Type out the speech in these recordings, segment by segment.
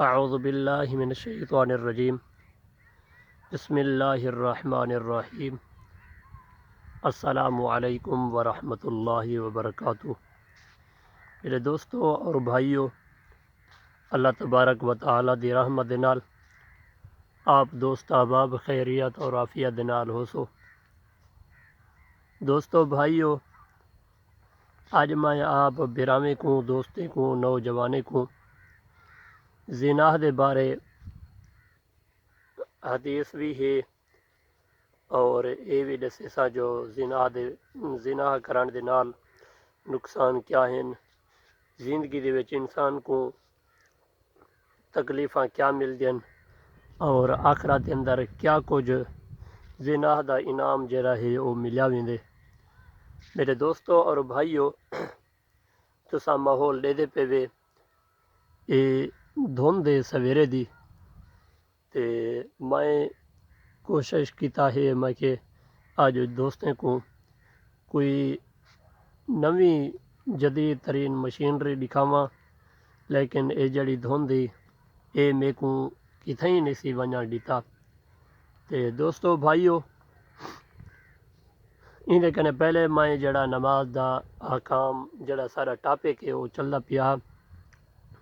اعوذ باللہ من الشیطان الرجیم بسم اللہ الرحمن الرحیم السلام علیکم ورحمۃ اللہ وبرکاتہ۔ میرے دوستوں اور بھائیوں، اللہ تبارک و تعالی دی رحمت دے نال آپ دوست احباب خیریت اور عافیت دے نال ہو سو۔ دوستو بھائیوں، آج میں آپ براویں کو دوستے کو نوجوانے کو زنا دے بارے حدیث بھی ہے اور یہ بھی دسے سا جو زنا کرن دے نال نقصان کیا ہیں، زندگی دے وچ انسان کو تکلیفاں کیا ملدیاں اور آخرت دے اندر کیا کچھ زنا دا انعام جڑا ہے وہ ملیا ویندے۔ میرے دوستو اور بھائیو، تساں ماحول دے پے وے یہ دھند دے سویرے دی تے میں کوشش کیتا ہے میں کہ آج دوستیں کو کوئی نویں جدید ترین مشینری دکھاواں، لیکن اے جڑی دھندی اے میں کو کتھیں نہیں سی ونجا دیتا۔ تے دوستو بھائیو، اندے کنے پہلے میں جڑا نماز دا احکام جڑا سارا ٹاپک ہے وہ چلدا پیا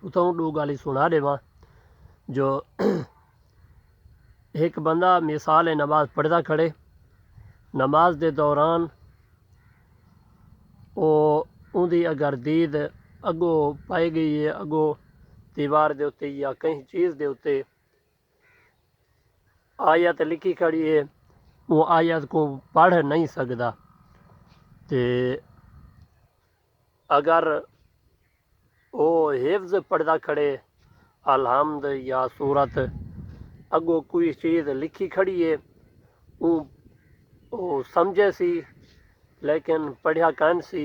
اتوں دو گالی سنا دیواں۔ جو ایک بندہ مثال نماز پڑھدا کھڑے، نماز دے دوران اُندی اگر دید اگو پائی گئی ہے، اگو دیوار دے اُتے یا کہیں چیز دے اُتے آیت لکھی کھڑی ہے، وہ آیت کو پڑھ نہیں سکدا، تے اگر وہ حفظ پڑھدا کھڑے الحمد یا سورت اگو کوئی چیز لکھی کھڑی ہے وہ سمجھے سی لیکن پڑھیا کہن سی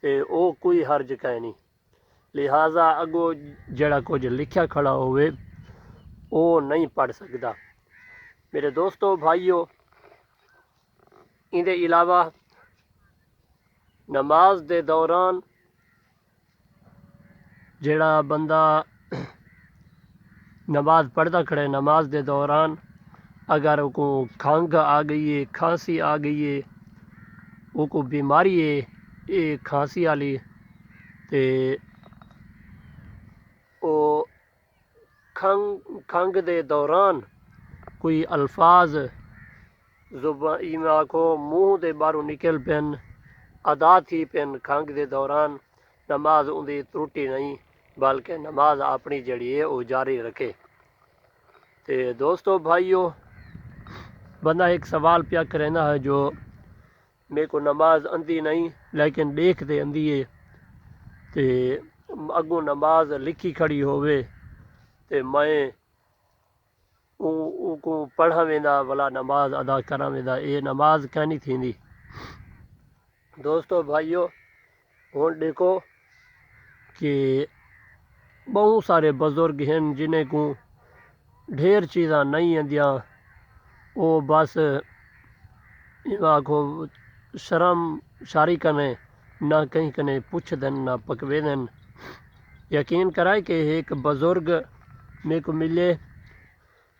تے او کوئی حرج کہیں نہیں، لہٰذا اگو جڑا کچھ لکھیا کھڑا ہوئے وہ نہیں پڑھ سکدا۔ میرے دوستو بھائیو، ان دے علاوہ نماز دے دوران جڑا بندہ نماز پڑھدا کھڑے، نماز دے دوران اگر کو کھنگ آ گئی ہے، کھانسی آ گئی ہے، وہ کو بیماری ہے یہ کھانسی والی، تے او کھنگ دے دوران کوئی الفاظ زبان کو منہ دے باہروں نکل پین، ادا تھی پین کھنگ دے دوران، نماز اندی ترٹی نہیں بلکہ نماز اپنی جڑی ہے وہ جاری رکھے۔ تے دوستو بھائیو، بندہ ایک سوال پیا کرنا ہے جو میرے کو نماز اندھی نہیں لیکن دیکھ دے اندھی ہے، تے اگوں نماز لکھی کھڑی ہوئے تے میں او کو پڑھا ویندا ولا نماز ادا کرا ویندا، یہ نماز کہنی تھیندی۔ دوستو بھائیو، ہن دیکھو کہ بہت سارے بزرگ ہیں جنہیں کو ڈھیر چیزاں نہیں آندیاں، وہ بس کو شرم شاری کنے نہ کہیں کنے پوچھ دن نہ پکوے دن۔ یقین کرائے کہ ایک بزرگ میرے کو ملے،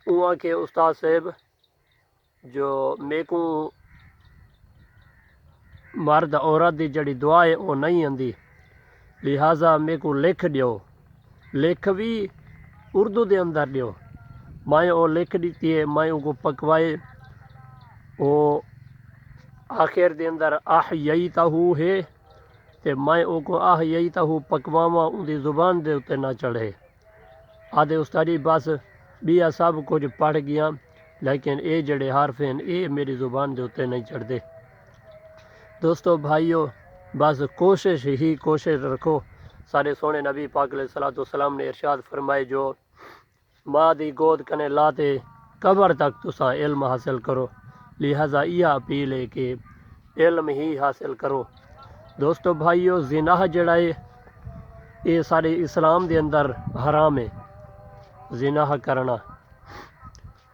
وہاں کے استاد صاحب جو میرے کو مرد عورت دی جڑی دعا ہے وہ نہیں آندی، لہٰذا میرے کو لکھ دیو، لکھ بھی اردو دے اندر دیو۔ میں وہ لکھ دیتی ہے، میں ان کو پکوائے، وہ آخر دے اندر احییتہ ہے تے میں ان کو احییتہ پکواواں ان دی زبان دے اتے نہ چڑھے۔ آدھے استادی بس بیا سب کچھ پڑھ گیا لیکن اے جڑے حرف ہیں اے میری زبان دے اتے نہیں چڑھ دے۔ دوستو بھائیو، بس کوشش رکھو۔ سارے سونے نبی پاک علیہ الصلوۃ والسلام نے ارشاد فرمائے جو ماں دی گود کنے لاتے قبر تک تساں علم حاصل کرو، لہٰذا یہ اپیل ہے کہ علم ہی حاصل کرو۔ دوستو بھائیو، زنا جڑا ہے یہ سارے اسلام دے اندر حرام ہے زنا کرنا۔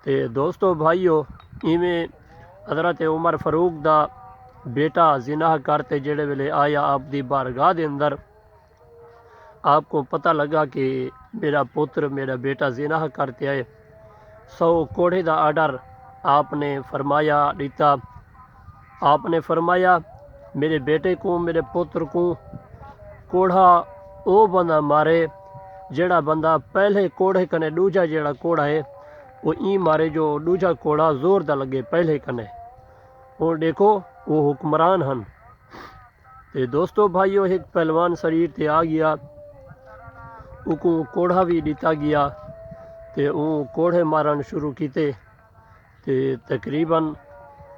تے دوستو بھائیو، ایویں حضرت عمر فاروق دا بیٹا زنا کرتے جڑے ویلے آیا آپ دی بارگاہ دے اندر، آپ کو پتہ لگا کہ میرا پتر میرا بیٹا زنا کرتے آئے 100 کوڑے دا آرڈر آپ نے فرمایا دیتا. آپ نے فرمایا میرے بیٹے کو میرے پتر کو کوڑا او بندہ مارے جڑا بندہ پہلے کوڑے کنے دوجا جڑا کوڑا ہے وہ این مارے جو دوجا کوڑا زور دا لگے پہلے کنے. اور دیکھو وہ حکمران ہن. تے دوستو بھائیو ایک پہلوان شریر تے آ گیا کو کوڑا بھی دیتا گیا تے اون کوڑے مارن شروع کیتے تے تقریباً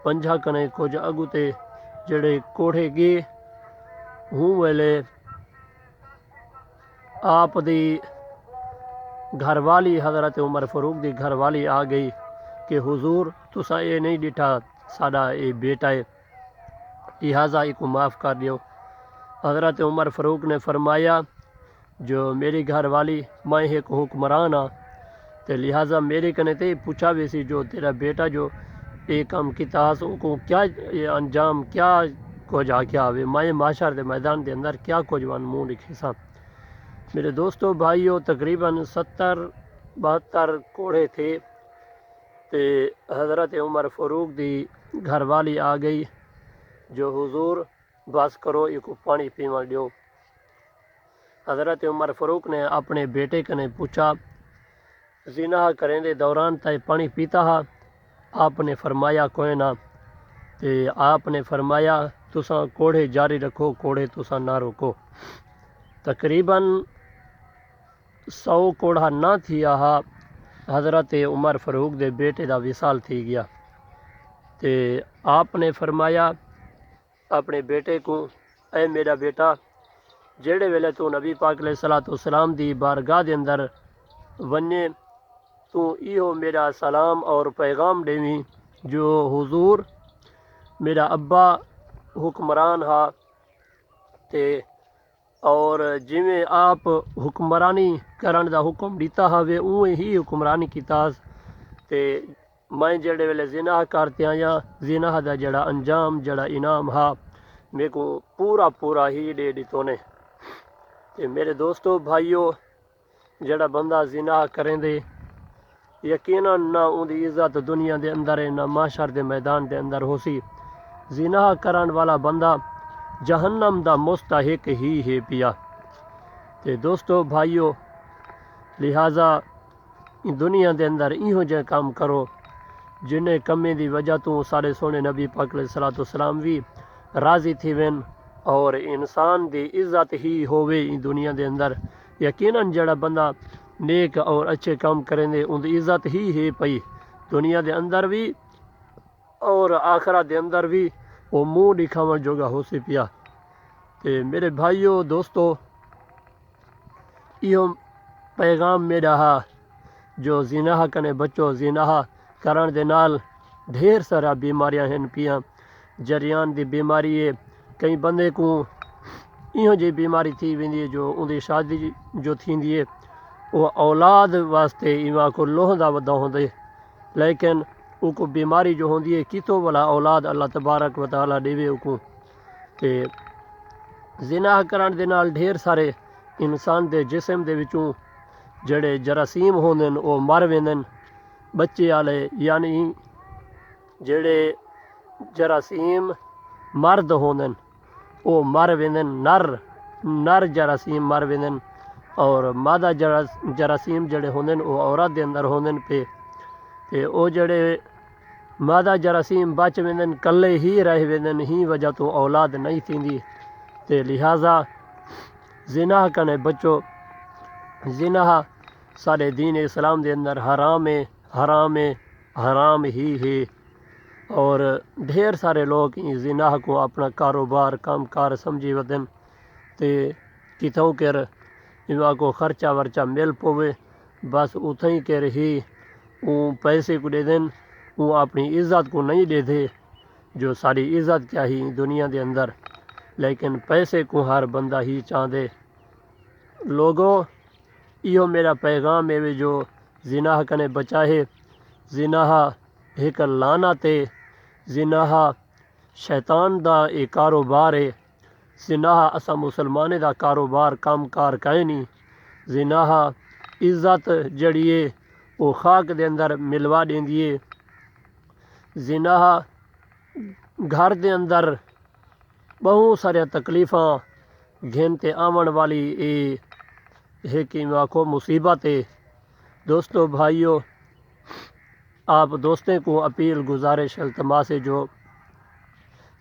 50 کنے کچھ اگو تے جڑے کوڑے گئے ہوں ویلے آپ دی گھر والی حضرت عمر فاروق دی گھر والی آ گئی کہ حضور تسا یہ نہیں ڈٹھا ساڈا یہ بیٹا ہے لہٰذا کو معاف کر دیو. حضرت عمر فاروق نے فرمایا جو میری گھر والی میں ایک حکمران ہاں تے لہٰذا میرے کنے تے پوچھا بھی سی جو تیرا بیٹا جو یہ کام کیتا کو کیا یہ انجام کیا کچھ آ کے آوے میں معاشر دے میدان دے اندر کیا کچھ وان منہ لکھے سا. میرے دوستو بھائیو تقریباً 70-72 کوڑے تھے تے حضرت عمر فاروق دی گھر والی آ گئی جو حضور بس کرو یہ کو پانی پیوا دیو. حضرت عمر فاروق نے اپنے بیٹے کنے پوچھا زنا کریں دے دوران تے پانی پیتا ہا. آپ نے فرمایا کوئی نہ تے آپ نے فرمایا تساں کوڑے جاری رکھو کوڑے تساں نہ روکو. تقریباً 100 کوڑا نہ تھیا ہا حضرت عمر فاروق دے بیٹے دا وصال تھی گیا تے آپ نے فرمایا اپنے بیٹے کو اے میرا بیٹا جیڑے ویلے تو نبی پاک علیہ الصلوۃ والسلام دی بارگاہ دے اندر ونے تو ایہو میرا سلام اور پیغام دیویں جو حضور میرا ابا حکمران ہا تے اور جویں آپ حکمرانی کرن دا حکم دیتا ہوئے اویں ہی حکمرانی کیتا تے میں جڑے ویلے زنا کرتے آیا زنا دا جڑا انجام جڑا انعام ہا میرے کو پورا ہی دے دیتو نے. تے میرے دوستو بھائیو جڑا بندہ زنا کریں دے یقیناً نہ اون دی عزت دنیا دے اندر ہے نہ محشر دے میدان دے اندر ہو سی. زنا کرن والا بندہ جہنم دا مستحق ہی ہے پیا. تے دوستو بھائیو لہٰذا دنیا دے اندر ایہو جے کام کرو جنہیں کمیں دی وجہ تو سارے سونے نبی پاک علیہ الصلوۃ والسلام بھی راضی تھی وین اور انسان دی عزت ہی ہووے دنیا دے اندر. یقیناً جڑا بندہ نیک اور اچھے کام کریں دے ان دی عزت ہی ہے پئی دنیا دے اندر بھی اور آخرت دے اندر بھی وہ منہ دکھاون جوگا ہو سی پیا. تے میرے بھائیو دوستو ایہو پیغام میرا ہا جو زنا کنے بچو زنا کرن دے نال ڈھیر سارا بیماریاں ہیں پیاں جریان دی بیماری ہے. کئی بندے کو ایہو جی بیماری تھی ویندی ہے جو ان دی شادی جو تھیندی ہے وہ اولاد واسطے ایواں کو لوہ دا ودا ہوندے لیکن او کو بیماری جو ہوندی ہے کتوں والا اولاد اللہ تبارک و تعالی دیوے کو. تے زنا کرن دے نال ڈھیر سارے انسان دے جسم دے وچوں جڑے جراثیم ہوندن وہ مر ویندن بچے والے یعنی جڑے جراثیم مرد ہوندن وہ مر ویندن نر جراثیم مر ویندن اور مادہ جراثیم جڑے ہوندن وہ عورت دے اندر ہوندن پہ تے او جڑے مادہ جراثیم بچ ویندن کلے ہی رہ ویندن ہی وجہ تو اولاد نہیں تھیندی. تے لہٰذا زنا کنے بچو زنا سارے دین اسلام دے اندر حرام ہی ہے اور ڈھیر سارے لوگ زنا کو اپنا کاروبار کام کار سمجھی ودن تے کتوں کر انہاں کو خرچہ ورچہ مل پوے بس اتھیں کر ہی اون پیسے کو دے دن اون اپنی عزت کو نہیں دے دے جو ساری عزت کیا ہی دنیا دے اندر لیکن پیسے کو ہر بندہ ہی چاہدے. لوگوں ایہو میرا پیغام ہے جو زنا کنے بچاہے. زنا ایک لعنت ہے زنا شیطان دا ایک کاروبار ہے. زنا اسا مسلمانے دا کاروبار کام کار کہیں نہیں. زنا عزت جڑی ہے وہ خاک دے اندر ملوا دیندی ہے۔ زنا گھر دے اندر بہت سارے تکلیفاں گھنتے آون والی ہے کہ آخو مصیبت ہے۔ دوستو بھائیو، آپ دوستیں کو اپیل گزارش التماس ہے جو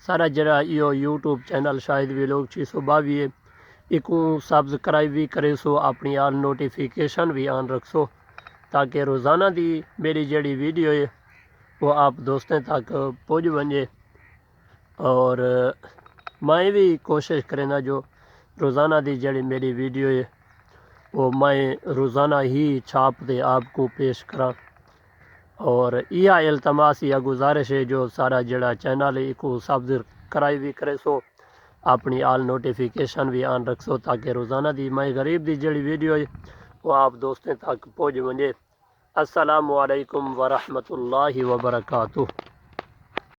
سارا جڑا یہ یوٹیوب چینل شاہد ویلوگ 622 ہے ایک سبسکرائب بھی کرے سو، اپنی آل نوٹیفیکیشن بھی آن رکھ سو تاکہ روزانہ دی میری جڑی ویڈیو ہے وہ آپ دوستیں تک پہنچ ونجے۔ اور میں بھی کوشش کرنا جو روزانہ دی جڑی میری ویڈیو ہے وہ میں روزانہ ہی چھاپ دے آپ کو پیش کراں۔ اور یہ التماس یا گزارش ہے جو سارا جڑا چینل ہے کو سبسکرائب بھی کرے سو، اپنی آل نوٹیفیکیشن بھی آن رکھ سو تاکہ روزانہ دی میں غریب دی جڑی ویڈیو ہے وہ آپ دوستیں تک پہنچ ونجے۔ السلام علیکم ورحمۃ اللہ وبرکاتہ۔